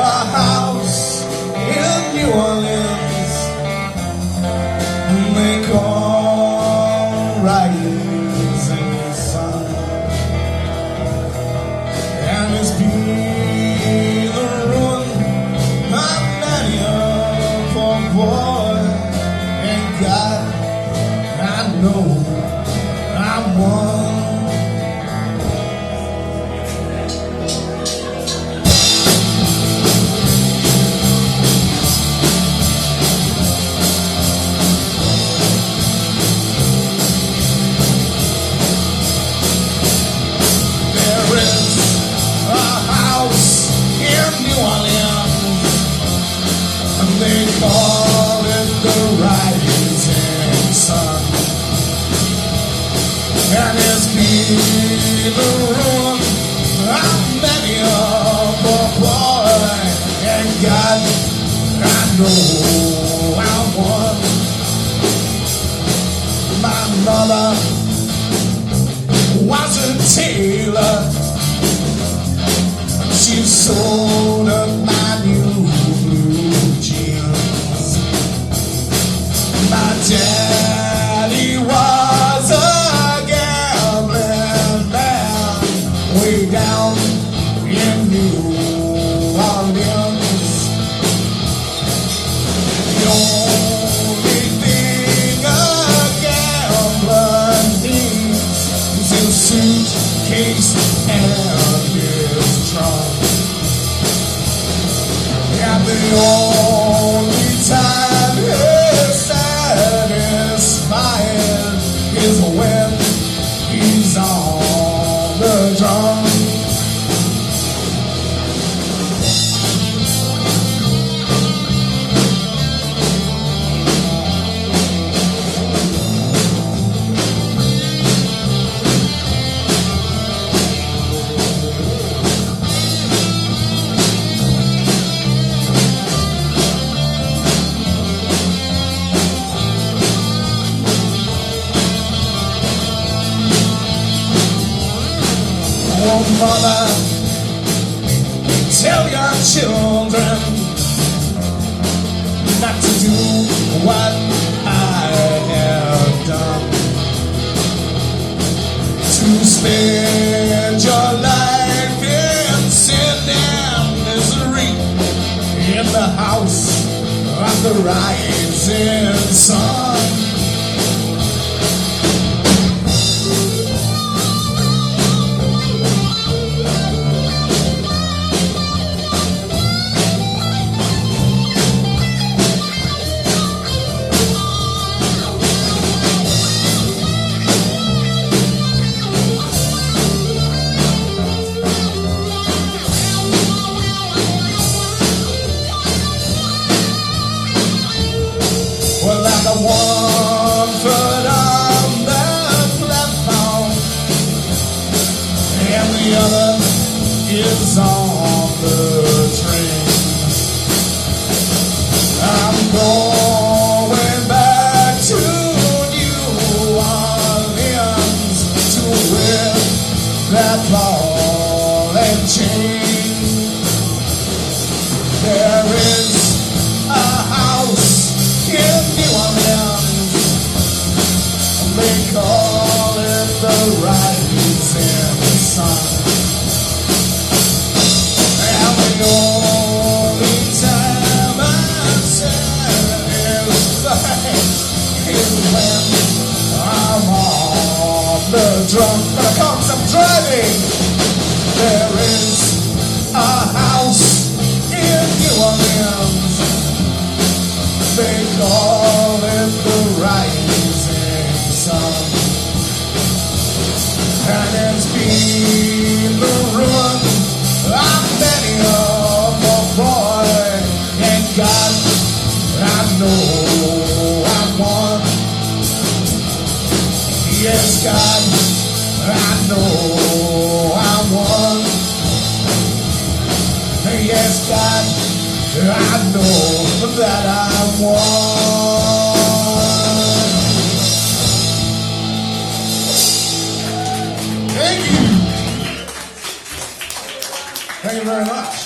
a house in New Orleans they call rising sun, and it's been the ruin of many a poor boy. And God, I know I'm one. They call it the rising sun, and it's been the ruin of many a poor boy. And God, I know I'm one. My mother was a tailor. She sold up my new blue jeans. My daddy was a gambling man way down in New Orleans. The only thing a gambler needs is a suitcase and his trunk. And the only time he's satisfied is when he's on the drum. Oh, mother, tell your children not to do what I have done. To spend your life in sin and misery in the house of the rising sun. Well, I'm the 1 foot on the platform, and the other is on the train. I'm going back to New Orleans to wear that ball and chain. There is a house in New Orleans, they call it the rising sun, and the only time I satisfied is when I'm on the drum. But comes I'm driving. There is a house in New Orleans, they call it the rising sun, and it's been the ruin of many a poor boy. And God, I know I'm one. Yes, God, I know I'm one. Yes, God, I know that I'm one. Thank you. Thank you very much.